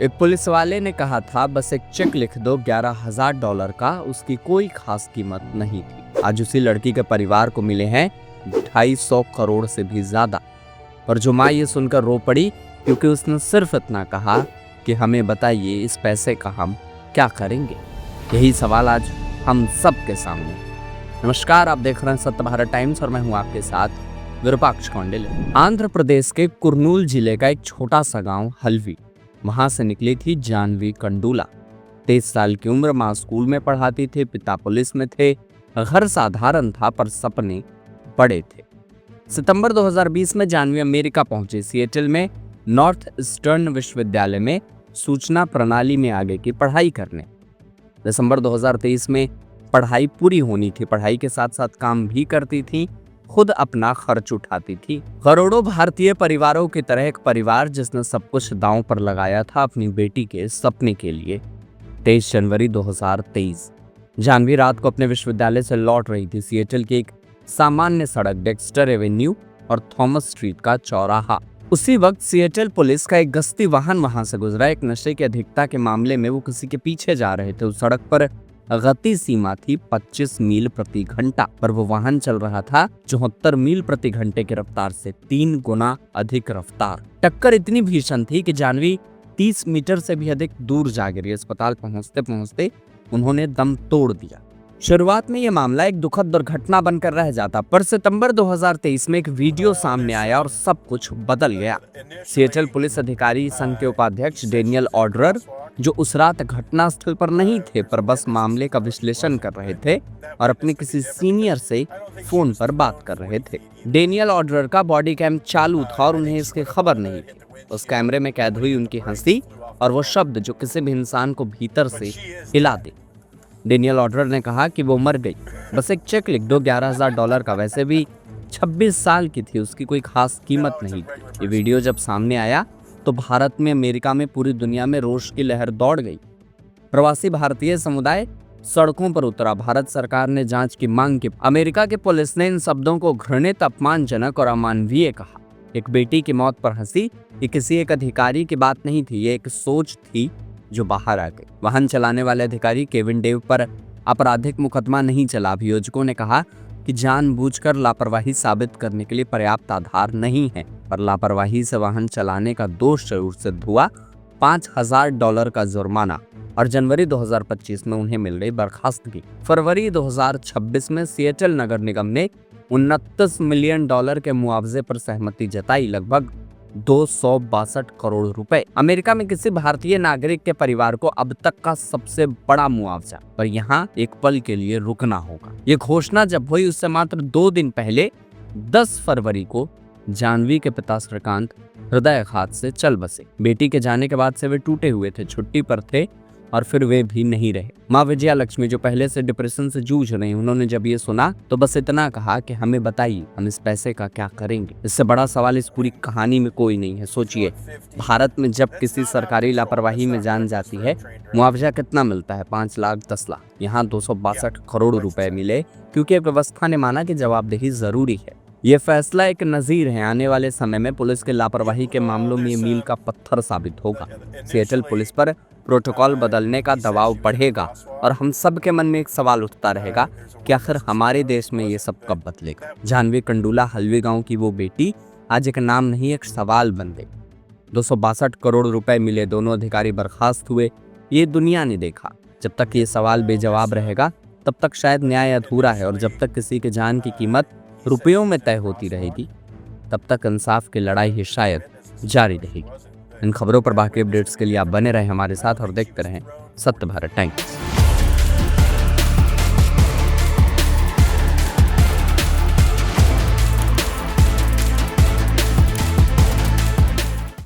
एक पुलिस वाले ने कहा था बस एक चेक लिख दो $11,000 का, उसकी कोई खास कीमत नहीं थी। आज उसी लड़की के परिवार को मिले हैं 250 करोड़ से भी ज्यादा। पर जो माँ ये सुनकर रो पड़ी क्योंकि उसने सिर्फ इतना कहा कि हमें बताइए इस पैसे का हम क्या करेंगे। यही सवाल आज हम सबके सामने। नमस्कार, आप देख रहे हैं सत्य भारत टाइम्स और मैं हूं आपके साथ विरूपाक्ष कौंडिल्य। आंध्र प्रदेश के कुर्नूल जिले का एक छोटा सा गांव हल्वी, वहां से निकली थी जानवी कंडूला। 23 साल की उम्र, माँ स्कूल में पढ़ाती थी, पिता पुलिस में थे। घर साधारण था पर सपने बड़े थे। सितंबर 2020 में जानवी अमेरिका पहुंची। सिएटल में नॉर्थ ईस्टर्न विश्वविद्यालय में सूचना प्रणाली में आगे की पढ़ाई करने। दिसंबर 2023 में पढ़ाई पूरी होनी थी। पढ़ाई के साथ साथ काम भी करती थी, खुद अपना खर्च उठाती थी। करोड़ों भारतीय परिवारों की तरह एक परिवार जिसने सब कुछ दांव पर लगाया था अपनी बेटी के सपने के लिए। 23 जनवरी 2023 जानवी रात को अपने विश्वविद्यालय से लौट रही थी। सिएटल की एक सामान्य सड़क, डेक्स्टर एवेन्यू और थॉमस स्ट्रीट का चौराहा। उसी वक्त सिएटल पुलिस का एक गश्ती वाहन वहां से गुजरा। एक नशे की अधिकता के मामले में वो किसी के पीछे जा रहे थे। उस सड़क पर गति सीमा थी 25 मील प्रति घंटा, पर वो वाहन चल रहा था 74 मील प्रति घंटे की रफ्तार से 3 गुना अधिक रफ्तार। टक्कर इतनी भीषण थी कि जानवी 30 मीटर से भी अधिक दूर जा गिरी। अस्पताल पहुंचते पहुंचते उन्होंने दम तोड़ दिया। शुरुआत में यह मामला एक दुखद दुर्घटना बनकर रह जाता, पर सितंबर 2023 में एक वीडियो सामने आया और सब कुछ बदल गया। सिएटल पुलिस अधिकारी संघ के उपाध्यक्ष डेनियल ऑर्डरर, जो उस रात घटनास्थल पर नहीं थे पर बस मामले का विश्लेषण कर रहे थे और अपने किसी सीनियर से फोन पर बात कर रहे थे। डेनियल ऑर्डरर का बॉडी कैम चालू था और उन्हें इसकी खबर नहीं थी। उस कैमरे में कैद हुई उनकी हंसी और वो शब्द जो किसी भी इंसान को भीतर से हिला दे। डेनियल ऑर्डरर ने कहा कि वो मर गई, बस एक चेक लिख दो $11,000 का। वैसे भी 26 साल की थी, उसकी कोई खास कीमत नहीं थी। ये वीडियो जब सामने आया तो भारत में, अमेरिका में, पूरी दुनिया में रोष की लहर दौड़ गई। प्रवासी भारतीय समुदाय सड़कों पर उतरा। भारत सरकार ने जांच की मांग की। अमेरिका के पुलिस ने इन शब्दों को घृणित, अपमानजनक और अमानवीय कहा। एक बेटी की मौत पर हंसी, ये किसी एक अधिकारी की बात नहीं थी, ये एक सोच थी जो बाहर आ गई। वाहन चलाने वाले अधिकारी केविन डेव पर आपराधिक मुकदमा नहीं चला। अभियोजकों ने कहा कि जानबूझकर लापरवाही साबित करने के लिए पर्याप्त आधार नहीं है, पर लापरवाही से वाहन चलाने का दोष जरूर सिद्ध हुआ। $5,000 का जुर्माना और जनवरी 2025 में उन्हें मिल गई बर्खास्तगी। फरवरी 2026 में सिएटल नगर निगम ने $29 मिलियन के मुआवजे पर सहमति जताई, लगभग 262 करोड़ रुपए। अमेरिका में किसी भारतीय नागरिक के परिवार को अब तक का सबसे बड़ा मुआवजा। पर यहाँ एक पल के लिए रुकना होगा। ये घोषणा जब हुई उससे मात्र 2 दिन पहले 10 फरवरी को जानवी के पिता श्रीकांत हृदयाघात से चल बसे। बेटी के जाने के बाद से वे टूटे हुए थे, छुट्टी पर थे और फिर वे भी नहीं रहे। माँ विजया लक्ष्मी, जो पहले से डिप्रेशन से जूझ रही, उन्होंने जब ये सुना तो बस इतना कहा कि हमें बताइए हम इस पैसे का क्या करेंगे। इससे बड़ा सवाल इस पूरी कहानी में कोई नहीं है। सोचिए, भारत में जब किसी सरकारी लापरवाही में जान जाती है, मुआवजा कितना मिलता है? 5 लाख, 10 लाख। यहाँ 262 करोड़ रुपए मिले क्योंकि व्यवस्था ने माना कि जवाबदेही जरूरी है। ये फैसला एक नजीर है। आने वाले समय में पुलिस के लापरवाही के मामलों में मील का पत्थर साबित होगा। सिएटल पुलिस पर प्रोटोकॉल बदलने का दबाव बढ़ेगा और हम सब के मन में एक सवाल उठता रहेगा कि आखिर हमारे देश में ये सब कब बदलेगा। जानवी कंडूला, हल्वी गांव की वो बेटी आज एक नाम नहीं, एक सवाल बन गई। 262 करोड़ रुपए मिले, दोनों अधिकारी बर्खास्त हुए। ये दुनिया ने देखा। जब तक ये सवाल बेजवाब रहेगा तब तक शायद न्याय अधूरा है, और जब तक किसी के जान की कीमत रुपयों में तय होती रहेगी तब तक इंसाफ की लड़ाई ही शायद जारी रहेगी। इन खबरों पर बाकी अपडेट्स के लिए आप बने रहें हमारे साथ और देखते रहें सत्य भारत टाइम्स।